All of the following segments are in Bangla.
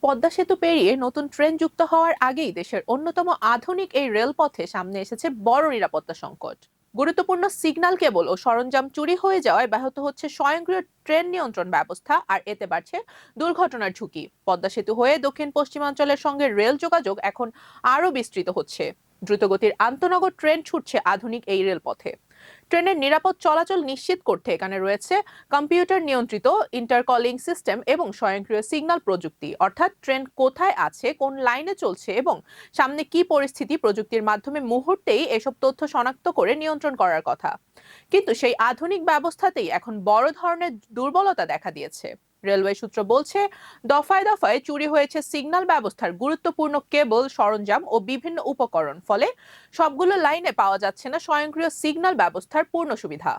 পদ্মা সেতু পেরিয়ে নতুন ট্রেন যুক্ত হওয়ার আগেই দেশের অন্যতম আধুনিক এই রেলপথে সামনে এসেছে বড় নিরাপত্তা সংকট। গুরুত্বপূর্ণ সিগন্যাল কেবল ও সরঞ্জাম চুরি হয়ে যাওয়ায় ব্যাহত হচ্ছে স্বয়ংক্রিয় ট্রেন নিয়ন্ত্রণ ব্যবস্থা, আর এতে বাড়ছে দুর্ঘটনার ঝুঁকি। পদ্মা সেতু হয়ে দক্ষিণ পশ্চিমাঞ্চলের সঙ্গে রেল যোগাযোগ এখন আরও বিস্তৃত হচ্ছে। দ্রুতগতির আন্তনগর ট্রেন ছুটছে আধুনিক এই রেলপথে। ট্রেনের নিরাপদ চলাচল নিশ্চিত করতে এখানে রয়েছে কম্পিউটার নিয়ন্ত্রিত ইন্টারকলিং সিস্টেম এবং স্বয়ংক্রিয় সিগন্যাল প্রযুক্তি, অর্থাৎ ট্রেন কোথায় আছে, কোন লাইনে চলছে এবং সামনে কি পরিস্থিতি, প্রযুক্তির মাধ্যমে মুহূর্তেই এসব তথ্য শনাক্ত করে নিয়ন্ত্রণ করার কথা। কিন্তু সেই আধুনিক ব্যবস্থাতেই এখন বড় ধরনের দুর্বলতা দেখা দিয়েছে। রেলওয়ে সূত্র বলছে, দফায় দফায় চুরি হয়েছে সিগন্যাল ব্যবস্থার গুরুত্বপূর্ণ কেবল, সরঞ্জাম ও বিভিন্ন উপকরণ। ফলে সবগুলো লাইনে পাওয়া যাচ্ছে না স্বয়ংক্রিয় সিগন্যাল ব্যবস্থার পূর্ণ সুবিধা।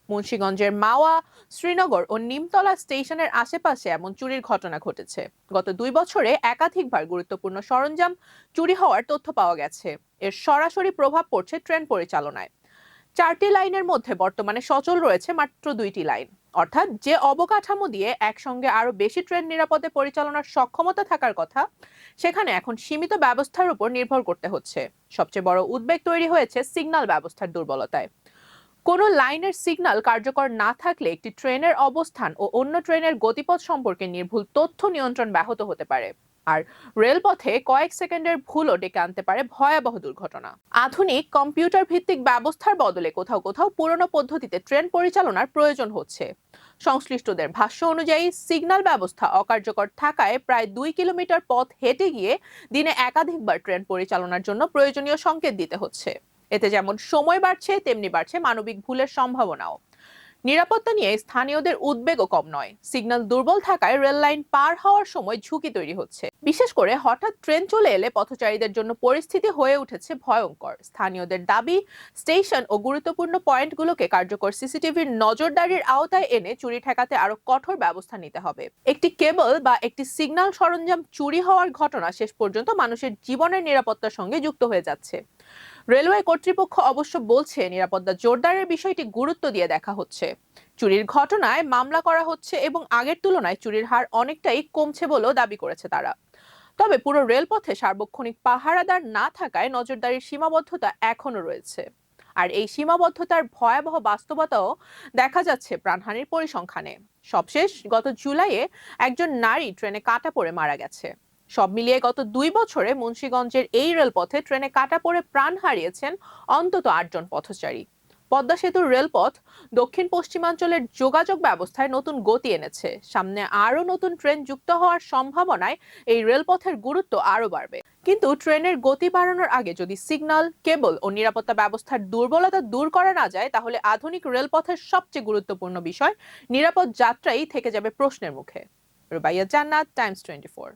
মুন্সিগঞ্জের মাওয়া, শ্রীনগর ও নিমতলা স্টেশনের আশেপাশে এমন চুরির ঘটনা ঘটেছে। গত 2 বছরে একাধিকবার গুরুত্বপূর্ণ সরঞ্জাম চুরি হওয়ার তথ্য পাওয়া গেছে। এর সরাসরি প্রভাব পড়ছে ট্রেন পরিচালনায়। 4টি লাইনের মধ্যে বর্তমানে সচল রয়েছে মাত্র 2টি লাইন। অর্থাৎ যে অবকাঠামো দিয়ে একসঙ্গে আরো বেশি ট্রেন নিরাপদে পরিচালনার সক্ষমতা থাকার কথা, সেখানে এখন সীমিত ব্যবস্থার উপর নির্ভর করতে হচ্ছে। সবচেয়ে বড় উদ্বেগ তৈরি হয়েছে সিগন্যাল ব্যবস্থার দুর্বলতায়। কোনো লাইনের সিগন্যাল কার্যকর না থাকলে একটি ট্রেনের অবস্থান ও অন্য ট্রেনের গতিপথ সম্পর্কে নির্ভুল তথ্য নিয়ন্ত্রণ ব্যাহত হতে পারে। আর রেলপথে কয়েক সেকেন্ডের ভুলও ডেকে আনতে পারে ভয়াবহ দুর্ঘটনা। আধুনিক কম্পিউটার ভিত্তিক ব্যবস্থার বদলে কোথাও কোথাও পুরনো পদ্ধতিতে ট্রেন পরিচালনার প্রয়োজন হচ্ছে। সংশ্লিষ্টদের ভাষ্য অনুযায়ী সিগন্যাল ব্যবস্থা অকার্যকর থাকায় প্রায় 2 কিলোমিটার পথ হেঁটে গিয়ে দিনে একাধিকবার ট্রেন পরিচালনার জন্য প্রয়োজনীয় সংকেত দিতে হচ্ছে। এতে যেমন সময় বাড়ছে, তেমনি বাড়ছে মানবিক ভুলের সম্ভাবনাও। নিরাপত্তা নিয়ে স্থানীয়দের উদ্বেগও কম নয়। সিগন্যাল দুর্বল থাকায় রেল লাইন পার হওয়ার সময় ঝুঁকি তৈরি হচ্ছে। বিশেষ করে হঠাৎ ট্রেন চলে এলে পথচারীদের জন্য পরিস্থিতি হয়ে উঠেছে ভয়ঙ্কর। স্থানীয়দের দাবি, স্টেশন ও গুরুত্বপূর্ণ পয়েন্টগুলোকে কার্যকর সিসিটিভির নজরদারির আওতায় এনে চুরি ঠেকাতে আরো কঠোর ব্যবস্থা নিতে হবে। একটি কেবল বা একটি সিগন্যাল সরঞ্জাম চুরি হওয়ার ঘটনা শেষ পর্যন্ত মানুষের জীবনের নিরাপত্তার সঙ্গে যুক্ত হয়ে যাচ্ছে। রেলওয়ে কর্তৃপক্ষ অবশ্য বলছে, নিরাপত্তা জোরদারের বিষয়টি গুরুত্ব দিয়ে দেখা হচ্ছে। চুরির ঘটনায় মামলা করা হচ্ছে এবং আগের তুলনায় চুরির হার অনেকটাই কমছে বলেও দাবি করেছে তারা। তবে পুরো রেলপথে সার্বক্ষণিক পাহারাদার না থাকায় নজরদারির সীমাবদ্ধতা এখনো রয়েছে। আর এই সীমাবদ্ধতার ভয়াবহ বাস্তবতাও দেখা যাচ্ছে প্রাণহানির পরিসংখ্যানে। সবশেষ গত জুলাইয়ে একজন নারী ট্রেনে কাটা পড়ে মারা গেছে। সব মিলিয়ে গত 2 বছরে মুন্সিগঞ্জের এই রেলপথে ট্রেনে কাটা পড়ে প্রাণ হারিয়েছেন অন্তত 8 জন পথচারী। পদ্মা সেতুর রেলপথ দক্ষিণ পশ্চিমাঞ্চলের যোগাযোগ ব্যবস্থায় নতুন গতি এনেছে। সামনে আরো নতুন ট্রেন যুক্ত হওয়ার সম্ভাবনায় এই রেলপথের গুরুত্ব আরো বাড়বে। কিন্তু ট্রেনের গতি বাড়ানোর আগে যদি সিগন্যাল, কেবল ও নিরাপত্তা ব্যবস্থার দুর্বলতা দূর করা না যায়, তাহলে আধুনিক রেলপথের সবচেয়ে গুরুত্বপূর্ণ বিষয় নিরাপদ যাত্রাই থেকে যাবে প্রশ্নের মুখে। রুবাইয়া জান্নাত, টাইমস 24।